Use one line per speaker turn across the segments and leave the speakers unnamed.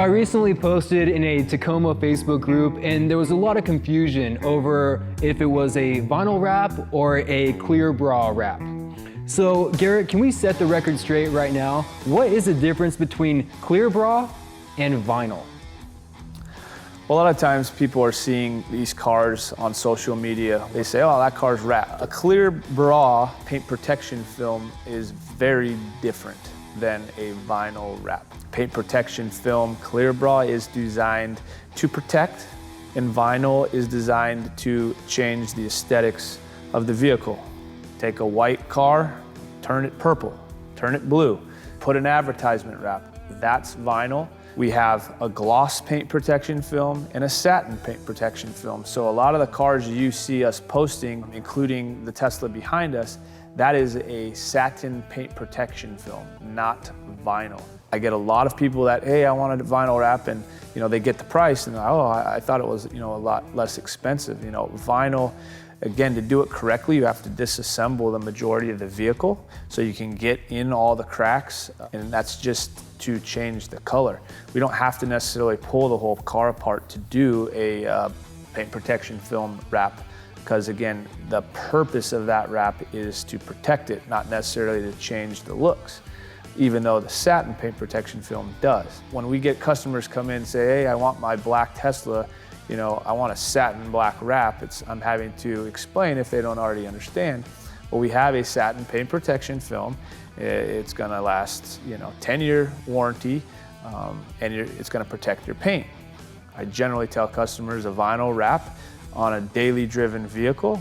I recently posted in a Tacoma Facebook group and there was a lot of confusion over if it was a vinyl wrap or a clear bra wrap. So Garrett, can we set the record straight right now? What is the difference between clear bra and vinyl?
A lot of times people are seeing these cars on social media. They say, oh, that car's wrapped. A clear bra paint protection film is very different than a vinyl wrap. Paint protection film clear bra is designed to protect, and vinyl is designed to change the aesthetics of the vehicle. Take a white car, turn it purple, turn it blue, put an advertisement wrap. That's vinyl. We have a gloss paint protection film and a satin paint protection film. So a lot of the cars you see us posting, including the Tesla behind us, that is a satin paint protection film, not vinyl. I get a lot of people that, hey, I wanted a vinyl wrap, and they get the price and oh, I thought it was a lot less expensive. Vinyl, again, to do it correctly, you have to disassemble the majority of the vehicle so you can get in all the cracks, and that's just to change the color. We don't have to necessarily pull the whole car apart to do a paint protection film wrap, because again, the purpose of that wrap is to protect it, not necessarily to change the looks, even though the satin paint protection film does. When we get customers come in and say, hey, I want my black Tesla, I want a satin black wrap, I'm having to explain, if they don't already understand, well, we have a satin paint protection film. It's gonna last 10-year warranty, and it's gonna protect your paint. I generally tell customers a vinyl wrap on a daily driven vehicle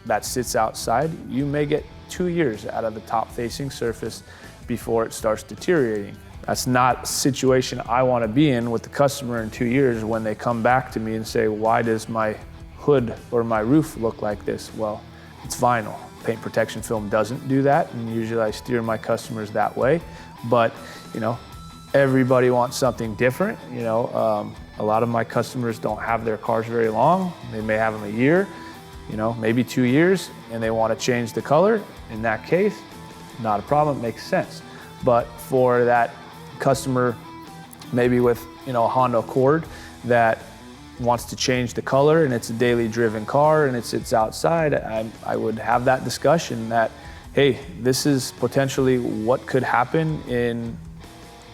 that sits outside, you may get 2 years out of the top facing surface before it starts deteriorating. That's not a situation I want to be in with the customer in 2 years when they come back to me and say, why does my hood or my roof look like this? Well, it's vinyl. Paint protection film doesn't do that, and usually I steer my customers that way. But everybody wants something different. A lot of my customers don't have their cars very long. They may have them a year, maybe 2 years, and they want to change the color. In that case, not a problem, it makes sense. But for that customer, maybe with a Honda Accord that wants to change the color and it's a daily driven car and it sits outside, I would have that discussion that, hey, this is potentially what could happen in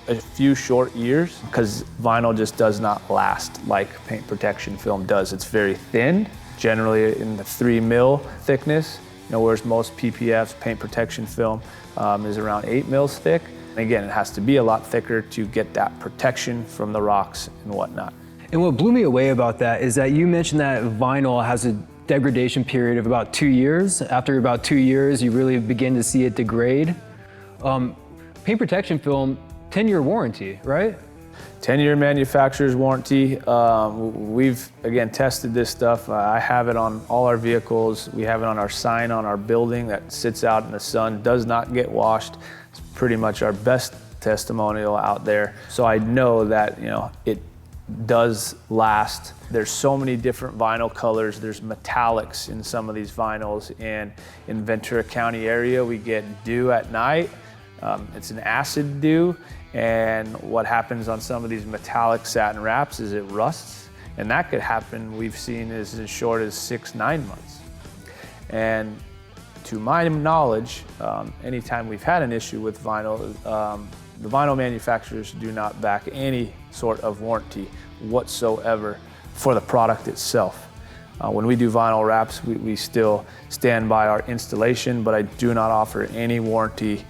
a few short years, because vinyl just does not last like paint protection film does. It's very thin, generally in the 3 mil thickness, whereas most PPF's paint protection film is around 8 mils thick. Again, it has to be a lot thicker to get that protection from the rocks and whatnot.
And what blew me away about that is that you mentioned that vinyl has a degradation period of about 2 years. After about 2 years, you really begin to see it degrade. Paint protection film, 10-year warranty, right?
10-year manufacturer's warranty. We've, again, tested this stuff. I have it on all our vehicles. We have it on our sign on our building that sits out in the sun, does not get washed. It's pretty much our best testimonial out there. So I know that, it does last. There's so many different vinyl colors. There's metallics in some of these vinyls, and in Ventura County area, we get dew at night. It's an acid dew, and what happens on some of these metallic satin wraps is it rusts, and that could happen, we've seen, as short as 6-9 months. And to my knowledge, anytime we've had an issue with vinyl, the vinyl manufacturers do not back any sort of warranty whatsoever for the product itself. When we do vinyl wraps, we still stand by our installation, but I do not offer any warranty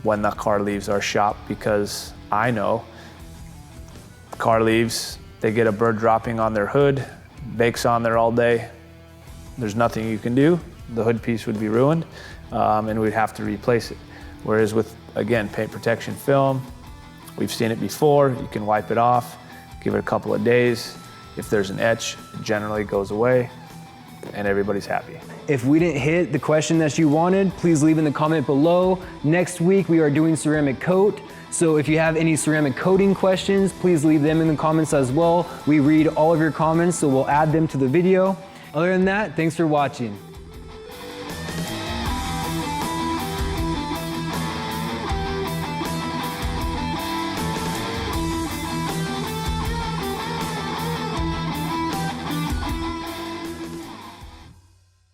when the car leaves our shop, because I know car leaves, they get a bird dropping on their hood, bakes on there all day, there's nothing you can do. The hood piece would be ruined, and we'd have to replace it. Whereas with, again, paint protection film, we've seen it before. You can wipe it off, give it a couple of days. If there's an etch, it generally goes away, and everybody's happy.
If we didn't hit the question that you wanted, please leave in the comment below. Next week, we are doing ceramic coat. So if you have any ceramic coating questions, please leave them in the comments as well. We read all of your comments, so we'll add them to the video. Other than that, thanks for watching.